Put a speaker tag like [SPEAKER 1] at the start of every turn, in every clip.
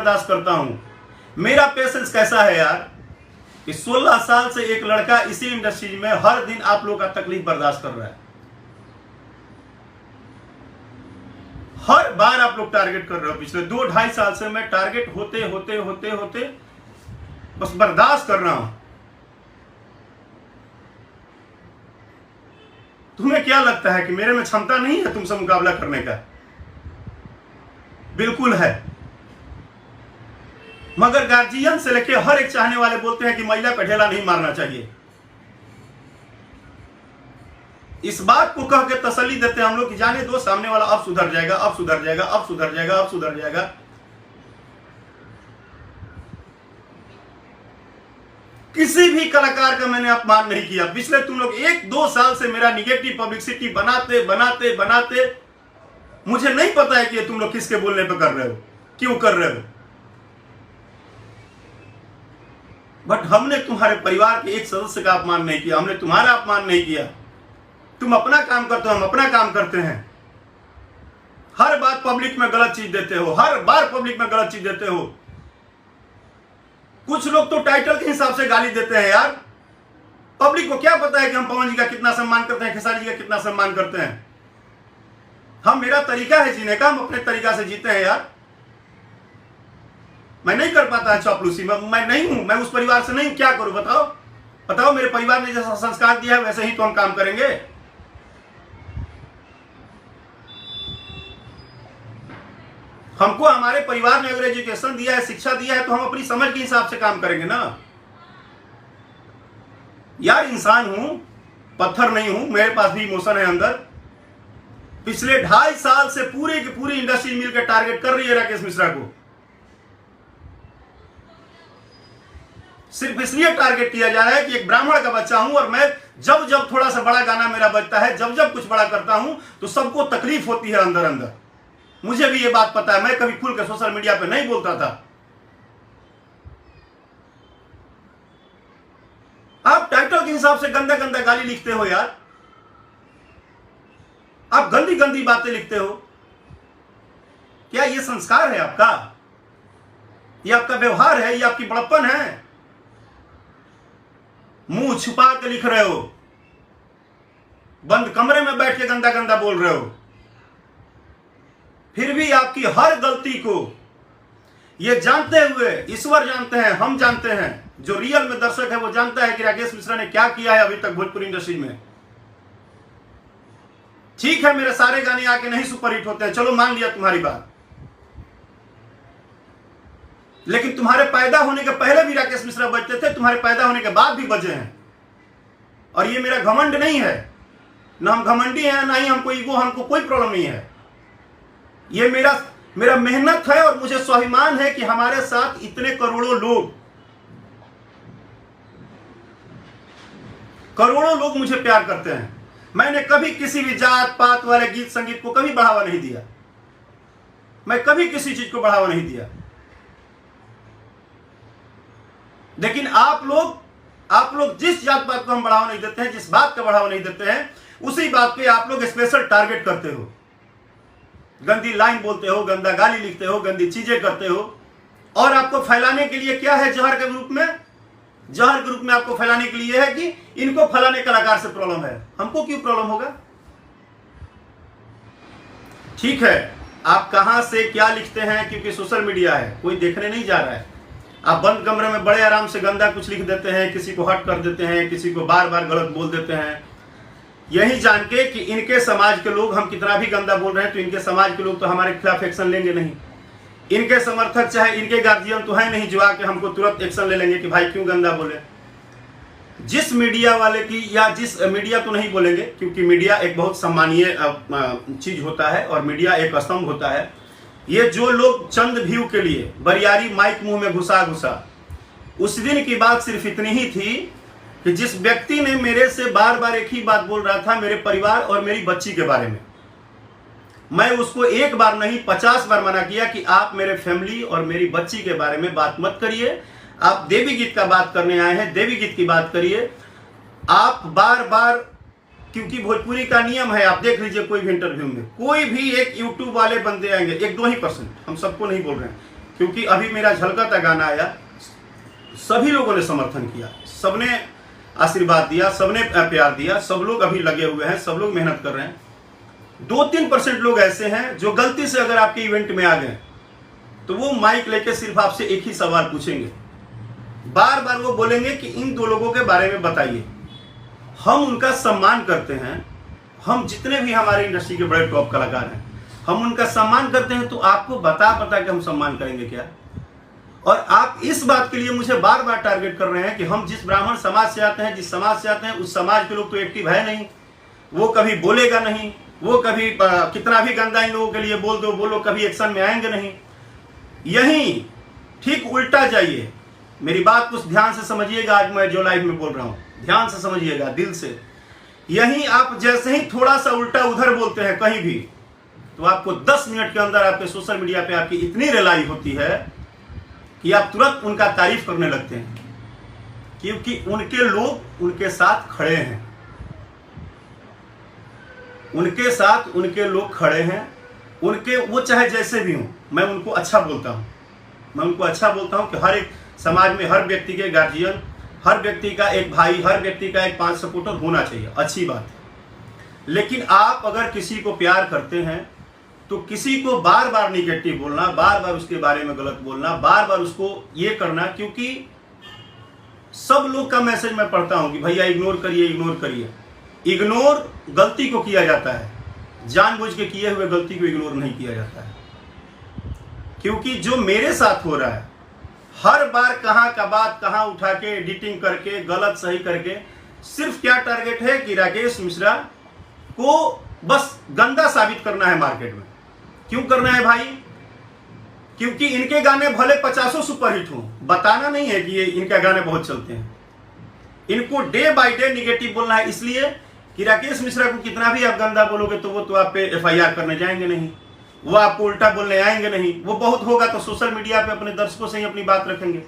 [SPEAKER 1] बर्दाश्त करता हूं। मेरा पेशेंस कैसा है यार कि 16 साल से एक लड़का इसी इंडस्ट्री में हर दिन आप लोग का तकलीफ बर्दाश्त कर रहा है। हर बार आप लोग टारगेट कर रहे हो। पिछले 2-2.5 साल से मैं टारगेट होते होते होते होते बस बर्दाश्त कर रहा हूं। तुम्हें क्या लगता है कि मेरे में क्षमता नहीं है तुमसे मुकाबला करने का? बिल्कुल है। मगर गार्जियन से लेके हर एक चाहने वाले बोलते हैं कि महिला पे ढेला नहीं मारना चाहिए। इस बात को कह के तसल्ली देते हैं हम लोग कि जाने दो, सामने वाला अब सुधर जाएगा, अब सुधर जाएगा, अब सुधर जाएगा, अब सुधर जाएगा। किसी भी कलाकार का मैंने अपमान नहीं किया। पिछले तुम लोग 1-2 साल से मेरा निगेटिव पब्लिसिटी बनाते बनाते बनाते मुझे नहीं पता है कि तुम लोग किसके बोलने पे कर रहे हो, क्यों कर रहे हो। बट हमने तुम्हारे परिवार के एक सदस्य का अपमान नहीं किया, हमने तुम्हारा अपमान नहीं किया। तुम अपना काम करते हो, हम अपना काम करते हैं। हर बात पब्लिक में गलत चीज देते हो, हर बार पब्लिक में गलत चीज देते हो। कुछ लोग तो टाइटल के हिसाब से गाली देते हैं यार। पब्लिक को क्या पता है कि हम पवन जी का कितना सम्मान करते हैं, खेसारी जी का कितना सम्मान करते हैं। हम, मेरा तरीका है जीने का, हम अपने तरीका से जीते हैं यार। मैं नहीं कर पाता है चापलूसी, मैं नहीं हूं, मैं उस परिवार से नहीं हूं। क्या करूं बताओ बताओ। मेरे परिवार ने जैसा संस्कार दिया है वैसे ही तो हम काम करेंगे। हमको हमारे परिवार ने अगर एजुकेशन दिया है, शिक्षा दिया है, तो हम अपनी समझ के हिसाब से काम करेंगे ना यार। इंसान हूं, पत्थर नहीं हूं, मेरे पास भी इमोशन है अंदर। पिछले 2.5 साल से पूरी की पूरी इंडस्ट्री मिलकर टारगेट कर रही है राकेश मिश्रा को। सिर्फ इसलिए टारगेट किया जा रहा है कि एक ब्राह्मण का बच्चा हूं और मैं जब जब थोड़ा सा बड़ा गाना मेरा बजता है, जब जब कुछ बड़ा करता हूं तो सबको तकलीफ होती है अंदर अंदर। मुझे भी ये बात पता है। मैं कभी खुल के सोशल मीडिया पे नहीं बोलता था। आप टाइटल के हिसाब से गंदा गंदा गाली लिखते हो यार। आप गंदी गंदी बातें लिखते हो। क्या ये संस्कार है आपका? ये आपका व्यवहार है? ये आपकी बड़प्पन है? मुंह छुपा के लिख रहे हो, बंद कमरे में बैठ के गंदा गंदा बोल रहे हो। फिर भी आपकी हर गलती को ये जानते हुए, ईश्वर जानते हैं, हम जानते हैं, जो रियल में दर्शक है वो जानता है कि राकेश मिश्रा ने क्या किया है अभी तक भोजपुरी इंडस्ट्री में। ठीक है, मेरे सारे गाने आके नहीं सुपरहिट होते हैं, चलो मान लिया तुम्हारी बात। लेकिन तुम्हारे पैदा होने के पहले भी राकेश मिश्रा बजते थे, तुम्हारे पैदा होने के बाद भी बजे हैं। और ये मेरा घमंड नहीं है, ना हम घमंडी हैं, ना ही हमको ईगो, हमको कोई प्रॉब्लम नहीं है। ये मेरा मेहनत है और मुझे स्वाभिमान है कि हमारे साथ इतने करोड़ों लोग मुझे प्यार करते हैं। मैंने कभी किसी भी जात पात वाले गीत संगीत को कभी बढ़ावा नहीं दिया। मैं कभी किसी चीज को बढ़ावा नहीं दिया। लेकिन आप लोग जिस जात पात को हम बढ़ावा नहीं देते हैं, जिस बात का बढ़ावा नहीं देते हैं, उसी बात पे आप लोग स्पेशल टारगेट करते हो। गंदी लाइन बोलते हो, गंदा गाली लिखते हो, गंदी चीजें करते हो। और आपको फैलाने के लिए क्या है? जहर के रूप में, जहर के रूप में आपको फैलाने के लिए है कि इनको फलाने कलाकार से प्रॉब्लम है, हमको क्यों प्रॉब्लम होगा? ठीक है, आप कहां से क्या लिखते हैं, क्योंकि सोशल मीडिया है, कोई देखने नहीं जा रहा है। आप बंद कमरे में बड़े आराम से गंदा कुछ लिख देते हैं, किसी को हट कर देते हैं, किसी को बार बार गलत बोल देते हैं, यही जान के कि इनके समाज के लोग, हम कितना भी गंदा बोल रहे हैं तो इनके समाज के लोग तो हमारे खिलाफ एक्शन लेंगे नहीं। इनके समर्थक चाहे इनके गार्जियन तो है नहीं जो आके हमको तुरंत एक्शन ले लेंगे कि भाई क्यों गंदा बोले। जिस मीडिया वाले की, या जिस मीडिया तो नहीं बोलेंगे क्योंकि मीडिया एक बहुत सम्मानीय चीज होता है और मीडिया एक स्तंभ होता है। ये जो लोग चंद व्यू के लिए बरियारी माइक मुंह में घुसा उस दिन की बात सिर्फ इतनी ही थी कि जिस व्यक्ति ने मेरे से बार बार एक ही बात बोल रहा था मेरे परिवार और मेरी बच्ची के बारे में, मैं उसको एक बार नहीं 50 बार मना किया कि आप मेरे फैमिली और मेरी बच्ची के बारे में बात मत करिए। आप देवी गीत का बात करने आए हैं, देवी गीत की बात करिए। आप बार बार, क्योंकि भोजपुरी का नियम है, आप देख लीजिए कोई भी इंटरव्यू में कोई भी एक यूट्यूब वाले बंदे आएंगे, 1-2 ही %, हम सबको नहीं बोल रहे हैं, क्योंकि अभी मेरा झलका था गाना आया, सभी लोगों ने समर्थन किया, सबने आशीर्वाद दिया, सबने प्यार दिया, सब लोग अभी लगे हुए हैं, सब लोग मेहनत कर रहे हैं। 2-3% लोग ऐसे हैं जो गलती से अगर आपके इवेंट में आ गए तो वो माइक लेके सिर्फ आपसे एक ही सवाल पूछेंगे, बार बार वो बोलेंगे कि इन 2 लोगों के बारे में बताइए। हम उनका सम्मान करते हैं, हम जितने भी हमारे इंडस्ट्री के बड़े टॉप कलाकार हैं हम उनका सम्मान करते हैं, तो आपको बता के हम सम्मान करेंगे क्या? और आप इस बात के लिए मुझे बार बार टारगेट कर रहे हैं कि हम जिस ब्राह्मण समाज से आते हैं, जिस समाज से आते हैं, उस समाज के लोग तो एक्टिव है नहीं, वो कभी बोलेगा नहीं, वो कभी कितना भी गंदा इन लोगों के लिए बोल दो, वो लोग कभी एक्शन में आएंगे नहीं। यही ठीक उल्टा जाइए, मेरी बात कुछ ध्यान से समझिएगा, आज मैं जो लाइव में बोल रहा हूं ध्यान से समझिएगा, दिल से। यही आप जैसे ही थोड़ा सा उल्टा उधर बोलते हैं कहीं भी, तो आपको 10 मिनट के अंदर आपके सोशल मीडिया पे आपकी इतनी रिलाई होती है कि आप तुरंत उनका तारीफ करने लगते हैं, क्योंकि उनके लोग उनके साथ खड़े हैं, उनके साथ उनके लोग खड़े हैं, उनके वो चाहे जैसे भी हों, मैं उनको अच्छा बोलता हूं, मैं उनको अच्छा बोलता हूं कि हर एक समाज में हर व्यक्ति के गार्जियन, हर व्यक्ति का एक भाई, हर व्यक्ति का एक 5 सपोर्टर होना चाहिए, अच्छी बात है। लेकिन आप अगर किसी को प्यार करते हैं तो किसी को बार बार निगेटिव बोलना, बार बार उसके बारे में गलत बोलना, बार बार उसको ये करना, क्योंकि सब लोग का मैसेज मैं पढ़ता हूं कि भैया इग्नोर करिए, इग्नोर करिए। इग्नोर गलती को किया जाता है, जानबूझ के किए हुए गलती को इग्नोर नहीं किया जाता है। क्योंकि जो मेरे साथ हो रहा है, हर बार कहां का बात कहां उठा के एडिटिंग करके गलत सही करके, सिर्फ क्या टारगेट है कि राकेश मिश्रा को बस गंदा साबित करना है मार्केट में। क्यों करना है भाई? क्योंकि इनके गाने भले 50 सुपरहिट हों, बताना नहीं है कि ये इनके गाने बहुत चलते हैं। इनको डे बाय डे निगेटिव बोलना है, इसलिए कि राकेश मिश्रा को कितना भी आप गंदा बोलोगे तो वो तो आप पे FIR करने जाएंगे नहीं, वो आपको उल्टा बोलने आएंगे नहीं। वो बहुत होगा तो सोशल मीडिया पे अपने दर्शकों से ही अपनी बात रखेंगे,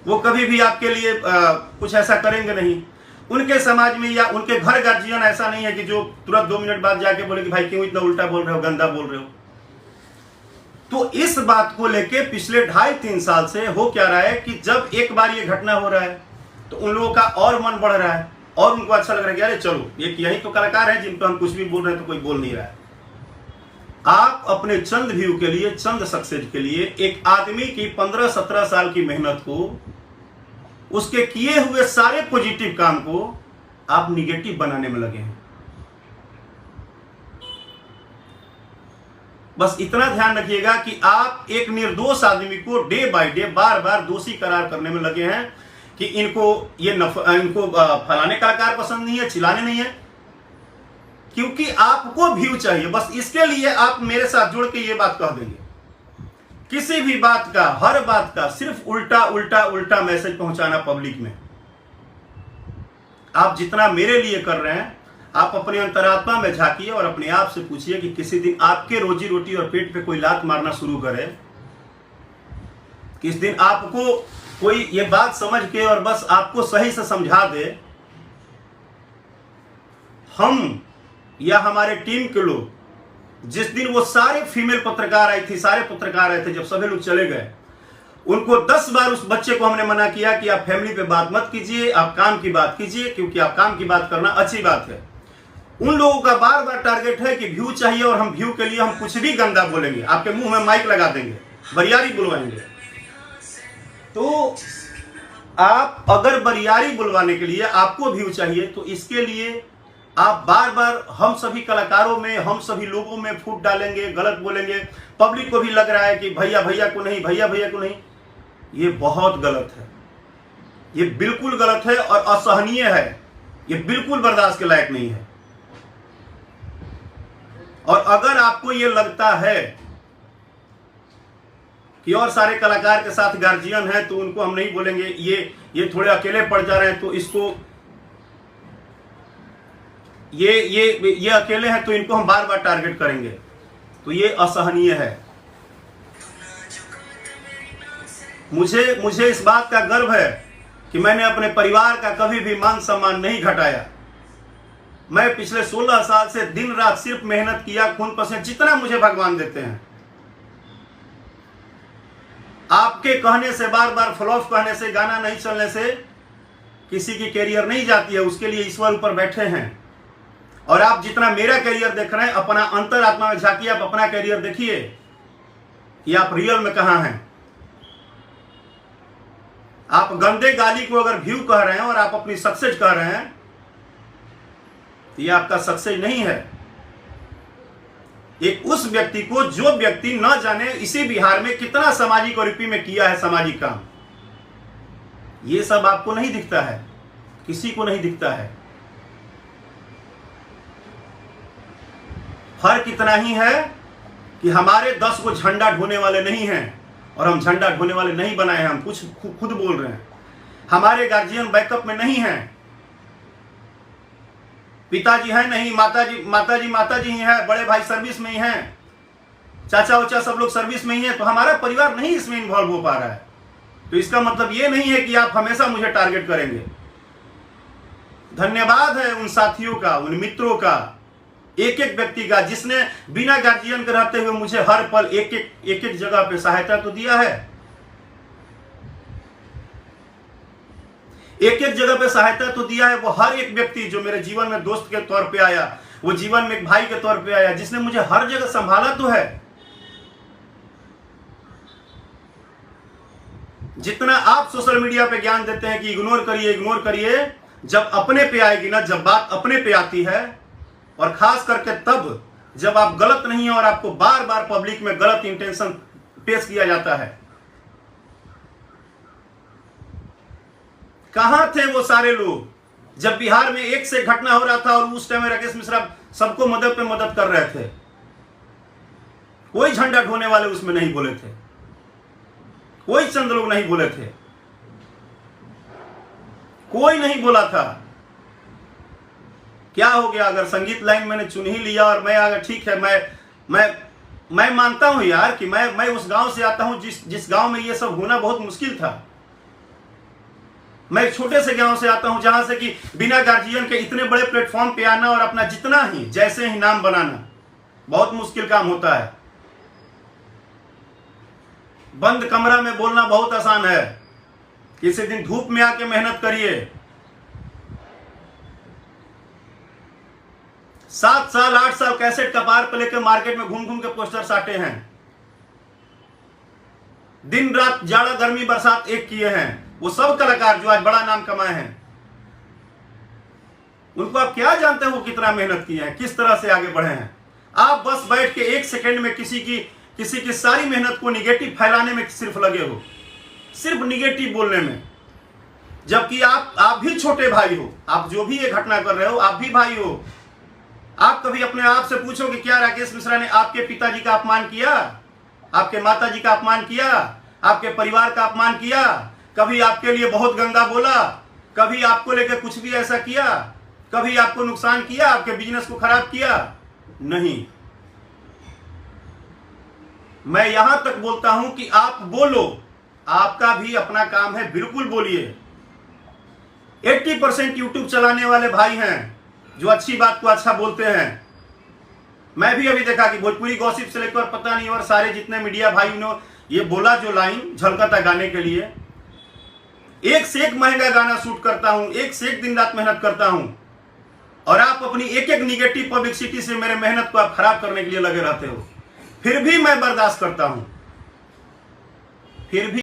[SPEAKER 1] वो कभी भी आपके लिए कुछ ऐसा करेंगे नहीं। उनके समाज में या उनके घर गार्जियन ऐसा नहीं है कि जो तुरंत 2 मिनट बाद जाके बोले कि भाई क्यों इतना उल्टा बोल रहे हो, गंदा बोल रहे हो। तो इस बात को लेके पिछले 2.5-3 साल से हो क्या रहा है कि जब एक बार ये घटना हो रहा है तो उन लोगों का और मन बढ़ रहा है और उनको अच्छा लग रहा है कि अरे चलो यही तो कलाकार है जिन पर हम कुछ भी बोल रहे हैं तो कोई बोल नहीं रहा है। आप अपने चंद व्यू के लिए, चंद सक्सेस के लिए एक आदमी की 15-17 साल की मेहनत को, उसके किए हुए सारे पॉजिटिव काम को आप निगेटिव बनाने में लगे हैं। बस इतना ध्यान रखिएगा कि आप एक निर्दोष आदमी को डे बाय डे बार बार दोषी करार करने में लगे हैं कि इनको फलाने कलाकार पसंद नहीं है, चिल्लाने नहीं है, क्योंकि आपको व्यू चाहिए। बस इसके लिए आप मेरे साथ जुड़ के ये बात कह देंगे। किसी भी बात का, हर बात का सिर्फ उल्टा उल्टा उल्टा मैसेज पहुंचाना पब्लिक में। आप जितना मेरे लिए कर रहे हैं, आप अपने अंतरात्मा में झांकिए और अपने आप से पूछिए कि किसी दिन आपके रोजी रोटी और पेट पे कोई लात मारना शुरू करे, किस दिन आपको कोई ये बात समझ के और बस आपको सही से समझा दे, हम या हमारे टीम के लोग, जिस दिन वो सारे फीमेल पत्रकार आई थी, सारे पत्रकार आए थे, जब सभी लोग चले गए, उनको 10 बार उस बच्चे को हमने मना किया कि आप फैमिली पे बात मत कीजिए, आप काम की बात कीजिए, क्योंकि आप काम की बात करना अच्छी बात है। उन लोगों का बार बार टारगेट है कि व्यू चाहिए और हम व्यू के लिए हम कुछ भी गंदा बोलेंगे, आपके मुंह में माइक लगा देंगे, बरियारी बुलवाएंगे। तो आप अगर बरियारी बुलवाने के लिए आपको व्यू चाहिए तो इसके लिए आप बार बार हम सभी कलाकारों में, हम सभी लोगों में फूट डालेंगे, गलत बोलेंगे, पब्लिक को भी लग रहा है कि भैया भैया को नहीं, भैया भैया को नहीं। ये बहुत गलत है, ये बिल्कुल गलत है और असहनीय है, ये बिल्कुल बर्दाश्त के लायक नहीं है। और अगर आपको ये लगता है कि और सारे कलाकार के साथ गार्जियन है तो उनको हम नहीं बोलेंगे, ये थोड़े अकेले पड़ जा रहे हैं तो इसको ये अकेले हैं तो इनको हम बार बार टारगेट करेंगे, तो ये असहनीय है। मुझे इस बात का गर्व है कि मैंने अपने परिवार का कभी भी मान सम्मान नहीं घटाया। मैं पिछले 16 साल से दिन रात सिर्फ मेहनत किया, खून पसीना जितना मुझे भगवान देते हैं। आपके कहने से, बार बार फ्लॉप कहने से, गाना नहीं चलने से किसी की कैरियर नहीं जाती है। उसके लिए ईश्वर ऊपर बैठे हैं। और आप जितना मेरा कैरियर देख रहे हैं, अपना अंतरात्मा में झांकिए, आप अपना कैरियर देखिए कि आप रियल में कहां हैं। आप गंदे गाली को अगर व्यू कह रहे हैं और आप अपनी सक्सेस कह रहे हैं, तो ये आपका सक्सेस नहीं है। एक उस व्यक्ति को, जो व्यक्ति न जाने इसी बिहार में कितना सामाजिक और यूपी में किया है सामाजिक काम, ये सब आपको नहीं दिखता है, किसी को नहीं दिखता है। फर्क इतना ही है कि हमारे 10 को झंडा ढोने वाले नहीं हैं और हम झंडा ढोने वाले नहीं बनाए हैं। हम कुछ खुद बोल रहे हैं। हमारे गार्जियन बैकअप में नहीं हैं। पिताजी हैं नहीं, माताजी ही है, बड़े भाई सर्विस में ही हैं, चाचा उचा सब लोग सर्विस में ही हैं। तो हमारा परिवार नहीं इसमें इन्वॉल्व हो पा रहा है। तो इसका मतलब ये नहीं है कि आप हमेशा मुझे टारगेट करेंगे। धन्यवाद है उन साथियों का, उन मित्रों का, एक एक व्यक्ति का, जिसने बिना गार्जियन के रहते हुए मुझे हर पल एक एक जगह पे सहायता तो दिया है। एक एक जगह पे सहायता तो दिया है। वो हर एक व्यक्ति जो मेरे जीवन में दोस्त के तौर पे आया, वो जीवन में एक भाई के तौर पे आया, जिसने मुझे हर जगह संभाला तो है। जितना आप सोशल मीडिया पे ज्ञान देते हैं कि इग्नोर करिए, जब अपने पे आएगी ना, जब बात अपने पे आती है, और खास करके तब जब आप गलत नहीं है और आपको बार बार पब्लिक में गलत इंटेंशन पेश किया जाता है। कहां थे वो सारे लोग जब बिहार में एक से घटना हो रहा था और उस टाइम में राकेश मिश्रा सबको मदद पे मदद कर रहे थे? कोई झंडा ढोने वाले उसमें नहीं बोले थे, कोई चंद लोग नहीं बोले थे, कोई नहीं बोला था। क्या हो गया? अगर संगीत लाइन मैंने चुन ही लिया और मैं अगर ठीक है, मैं मानता हूं यार कि मैं उस गांव से आता हूं जिस गांव में ये सब होना बहुत मुश्किल था। मैं एक छोटे से गांव से आता हूं जहां से कि बिना गार्जियन के इतने बड़े प्लेटफॉर्म पे आना और अपना जितना ही जैसे ही नाम बनाना बहुत मुश्किल काम होता है। बंद कमरा में बोलना बहुत आसान है। किसी दिन धूप में आके मेहनत करिए। 7 साल 8 साल कैसेट कपार पे लेकर मार्केट में घूम घूम के पोस्टर साटे हैं। दिन रात जाड़ा गर्मी बरसात एक किए हैं। वो सब कलाकार जो आज बड़ा नाम कमाए हैं, उनको आप क्या जानते हो कितना मेहनत किए हैं, किस तरह से आगे बढ़े हैं। आप बस बैठ के 1 सेकंड में किसी की सारी मेहनत को निगेटिव फैलाने में सिर्फ लगे हो, सिर्फ निगेटिव बोलने में। जबकि आप भी छोटे भाई हो। आप जो भी ये घटना कर रहे हो, आप भी भाई हो। आप कभी अपने आप से पूछो कि क्या राकेश मिश्रा ने आपके पिताजी का अपमान किया, आपके माताजी का अपमान किया, आपके परिवार का अपमान किया? कभी आपके लिए बहुत गंदा बोला? कभी आपको लेकर कुछ भी ऐसा किया? कभी आपको नुकसान किया, आपके बिजनेस को खराब किया? नहीं। मैं यहां तक बोलता हूं कि आप बोलो, आपका भी अपना काम है, बिल्कुल बोलिए। 80% यूट्यूब चलाने वाले भाई हैं जो अच्छी बात को अच्छा बोलते हैं। मैं भी अभी देखा कि भोजपुरी गॉसिप से लेकर पता नहीं और सारे जितने मीडिया भाई ने ये बोला, जो लाइन झलकता गाने के लिए, एक से एक महंगा गाना शूट करता हूं, एक से एक दिन रात मेहनत करता हूं, और आप अपनी एक एक निगेटिव पब्लिसिटी से मेरे मेहनत को आप खराब करने के लिए लगे रहते हो। फिर भी मैं बर्दाश्त करता हूं, फिर भी